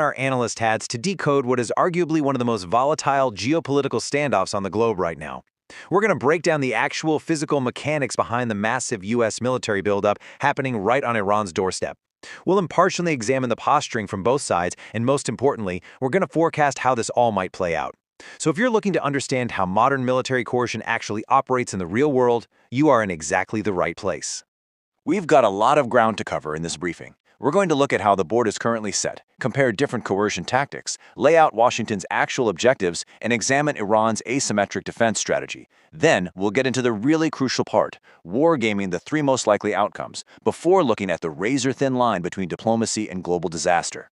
our analyst hats to decode what is arguably one of the most volatile geopolitical standoffs on the globe right now. We're going to break down the actual physical mechanics behind the massive U.S. military buildup happening right on Iran's doorstep. We'll impartially examine the posturing from both sides, and most importantly, we're going to forecast how this all might play out. So if you're looking to understand how modern military coercion actually operates in the real world, you are in exactly the right place. We've got a lot of ground to cover in this briefing. We're going to look at how the board is currently set, compare different coercion tactics, lay out Washington's actual objectives, and examine Iran's asymmetric defense strategy. Then, we'll get into the really crucial part, wargaming the three most likely outcomes, before looking at the razor-thin line between diplomacy and global disaster.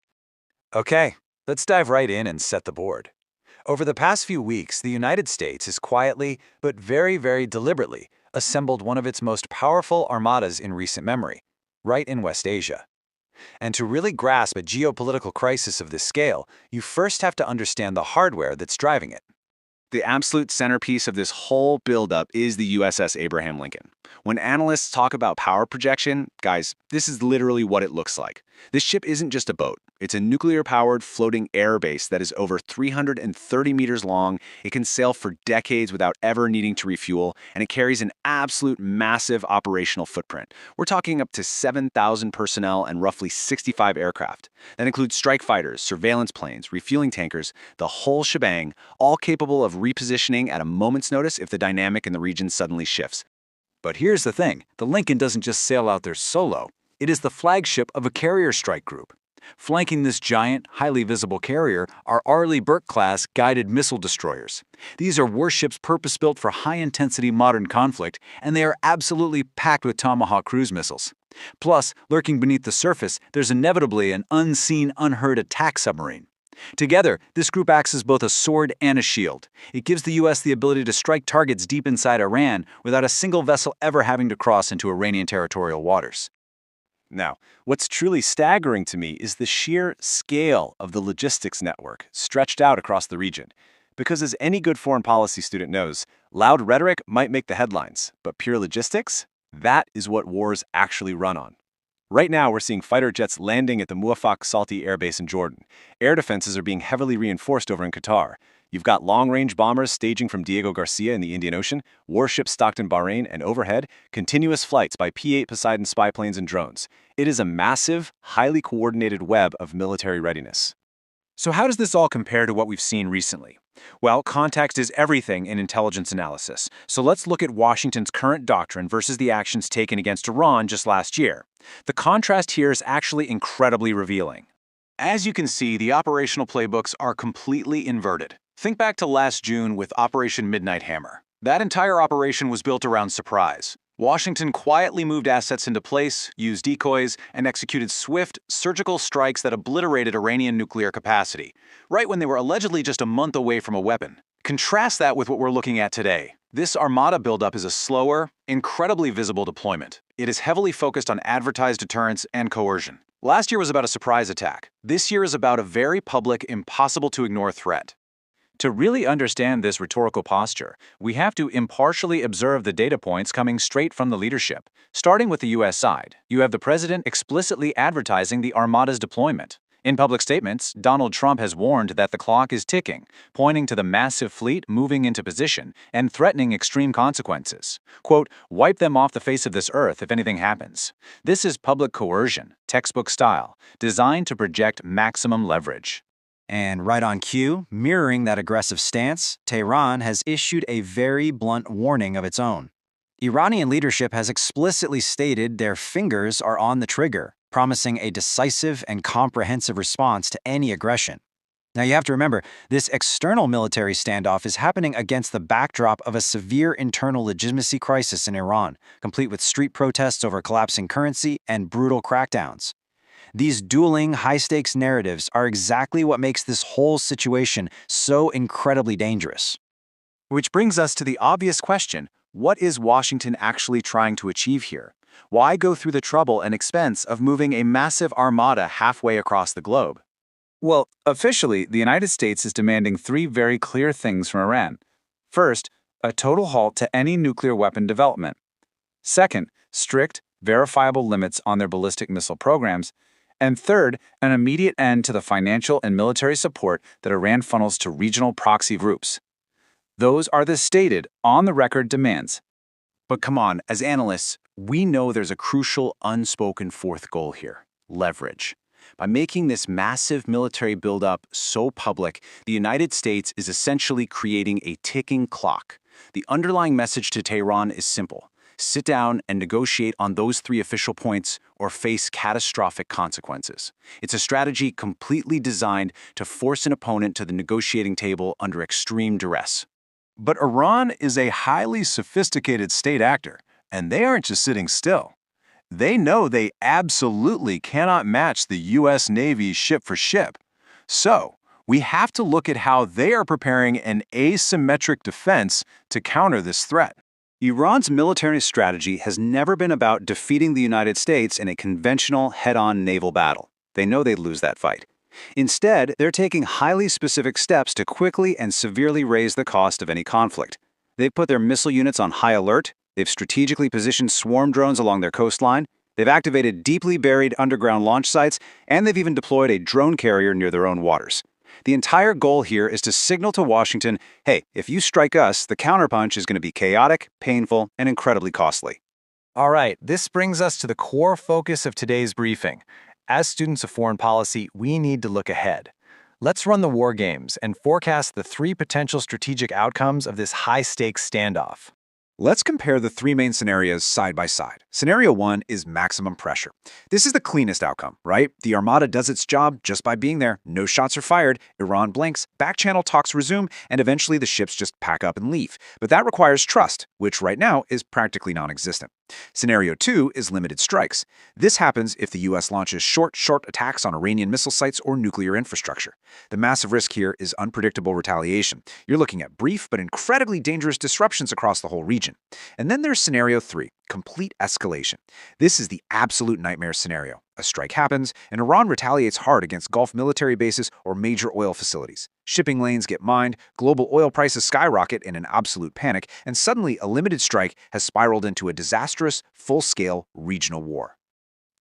Okay, let's dive right in and set the board. Over the past few weeks, the United States has quietly, but very deliberately, assembled one of its most powerful armadas in recent memory, right in West Asia. And to really grasp a geopolitical crisis of this scale, you first have to understand the hardware that's driving it. The absolute centerpiece of this whole buildup is the USS Abraham Lincoln. When analysts talk about power projection, guys, this is literally what it looks like. This ship isn't just a boat. It's a nuclear-powered floating air base that is over 330 meters long. It can sail for decades without ever needing to refuel, and it carries an absolute massive operational footprint. We're talking up to 7,000 personnel and roughly 65 aircraft. That includes strike fighters, surveillance planes, refueling tankers, the whole shebang, all capable of repositioning at a moment's notice if the dynamic in the region suddenly shifts. But here's the thing, the Lincoln doesn't just sail out there solo. It is the flagship of a carrier strike group. Flanking this giant, highly visible carrier are Arleigh Burke-class guided missile destroyers. These are warships purpose-built for high-intensity modern conflict, and they are absolutely packed with Tomahawk cruise missiles. Plus, lurking beneath the surface, there's inevitably an unseen, unheard attack submarine. Together, this group acts as both a sword and a shield. It gives the U.S. the ability to strike targets deep inside Iran without a single vessel ever having to cross into Iranian territorial waters. Now, what's truly staggering to me is the sheer scale of the logistics network stretched out across the region. Because as any good foreign policy student knows, loud rhetoric might make the headlines, but pure logistics? That is what wars actually run on. Right now, we're seeing fighter jets landing at the Muwafaq Salti Air Base in Jordan. Air defenses are being heavily reinforced over in Qatar. You've got long-range bombers staging from Diego Garcia in the Indian Ocean, warships stocked in Bahrain, and overhead, continuous flights by P-8 Poseidon spy planes and drones. It is a massive, highly coordinated web of military readiness. So how does this all compare to what we've seen recently? Well, context is everything in intelligence analysis. So let's look at Washington's current doctrine versus the actions taken against Iran just last year. The contrast here is actually incredibly revealing. As you can see, the operational playbooks are completely inverted. Think back to last June with Operation Midnight Hammer. That entire operation was built around surprise. Washington quietly moved assets into place, used decoys, and executed swift, surgical strikes that obliterated Iranian nuclear capacity, right when they were allegedly just a month away from a weapon. Contrast that with what we're looking at today. This armada buildup is a slower, incredibly visible deployment. It is heavily focused on advertised deterrence and coercion. Last year was about a surprise attack. This year is about a very public, impossible-to-ignore threat. To really understand this rhetorical posture, we have to impartially observe the data points coming straight from the leadership. Starting with the U.S. side, you have the president explicitly advertising the Armada's deployment. In public statements, Donald Trump has warned that the clock is ticking, pointing to the massive fleet moving into position and threatening extreme consequences. Quote, "Wipe them off the face of this earth if anything happens." This is public coercion, textbook style, designed to project maximum leverage. And right on cue, mirroring that aggressive stance, Tehran has issued a very blunt warning of its own. Iranian leadership has explicitly stated their fingers are on the trigger, promising a decisive and comprehensive response to any aggression. Now you have to remember, this external military standoff is happening against the backdrop of a severe internal legitimacy crisis in Iran, complete with street protests over collapsing currency and brutal crackdowns. These dueling, high-stakes narratives are exactly what makes this whole situation so incredibly dangerous. Which brings us to the obvious question, what is Washington actually trying to achieve here? Why go through the trouble and expense of moving a massive armada halfway across the globe? Well, officially, the United States is demanding three very clear things from Iran. First, a total halt to any nuclear weapon development. Second, strict, verifiable limits on their ballistic missile programs. And third, an immediate end to the financial and military support that Iran funnels to regional proxy groups. Those are the stated, on-the-record demands. But come on, as analysts, we know there's a crucial, unspoken fourth goal here: leverage. By making this massive military buildup so public, the United States is essentially creating a ticking clock. The underlying message to Tehran is simple: sit down and negotiate on those three official points or face catastrophic consequences. It's a strategy completely designed to force an opponent to the negotiating table under extreme duress. But Iran is a highly sophisticated state actor, and they aren't just sitting still. They know they absolutely cannot match the U.S. Navy ship for ship. So, we have to look at how they are preparing an asymmetric defense to counter this threat. Iran's military strategy has never been about defeating the United States in a conventional head-on naval battle. They know they'd lose that fight. Instead, they're taking highly specific steps to quickly and severely raise the cost of any conflict. They've put their missile units on high alert, they've strategically positioned swarm drones along their coastline, they've activated deeply buried underground launch sites, and they've even deployed a drone carrier near their own waters. The entire goal here is to signal to Washington, hey, if you strike us, the counterpunch is going to be chaotic, painful, and incredibly costly. All right, this brings us to the core focus of today's briefing. As students of foreign policy, we need to look ahead. Let's run the war games and forecast the three potential strategic outcomes of this high-stakes standoff. Let's compare the three main scenarios side by side. Scenario 1 is maximum pressure. This is the cleanest outcome, right? The Armada does its job just by being there. No shots are fired, Iran blinks, back-channel talks resume, and eventually the ships just pack up and leave. But that requires trust, which right now is practically non-existent. Scenario 2 is limited strikes. This happens if the U.S. launches short attacks on Iranian missile sites or nuclear infrastructure. The massive risk here is unpredictable retaliation. You're looking at brief but incredibly dangerous disruptions across the whole region. And then there's Scenario 3, complete escalation. This is the absolute nightmare scenario. A strike happens, and Iran retaliates hard against Gulf military bases or major oil facilities. Shipping lanes get mined, global oil prices skyrocket in an absolute panic, and suddenly a limited strike has spiraled into a disastrous, full-scale regional war.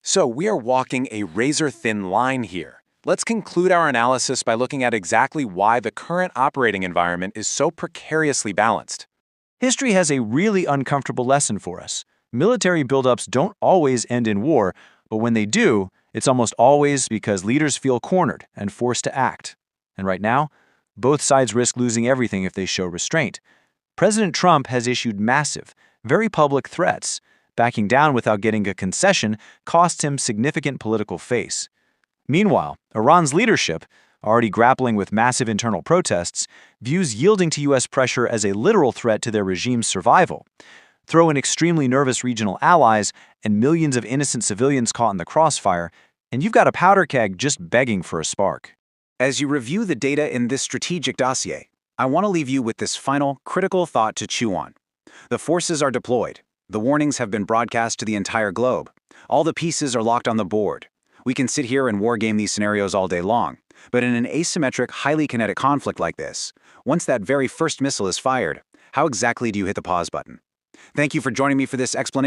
So we are walking a razor-thin line here. Let's conclude our analysis by looking at exactly why the current operating environment is so precariously balanced. History has a really uncomfortable lesson for us. Military buildups don't always end in war, but when they do, it's almost always because leaders feel cornered and forced to act. And right now, both sides risk losing everything if they show restraint. President Trump has issued massive, very public threats. Backing down without getting a concession costs him significant political face. Meanwhile, Iran's leadership, already grappling with massive internal protests, views yielding to U.S. pressure as a literal threat to their regime's survival. Throw in extremely nervous regional allies and millions of innocent civilians caught in the crossfire, and you've got a powder keg just begging for a spark. As you review the data in this strategic dossier, I want to leave you with this final, critical thought to chew on. The forces are deployed. The warnings have been broadcast to the entire globe. All the pieces are locked on the board. We can sit here and wargame these scenarios all day long, but in an asymmetric, highly kinetic conflict like this, once that very first missile is fired, how exactly do you hit the pause button? Thank you for joining me for this explanation.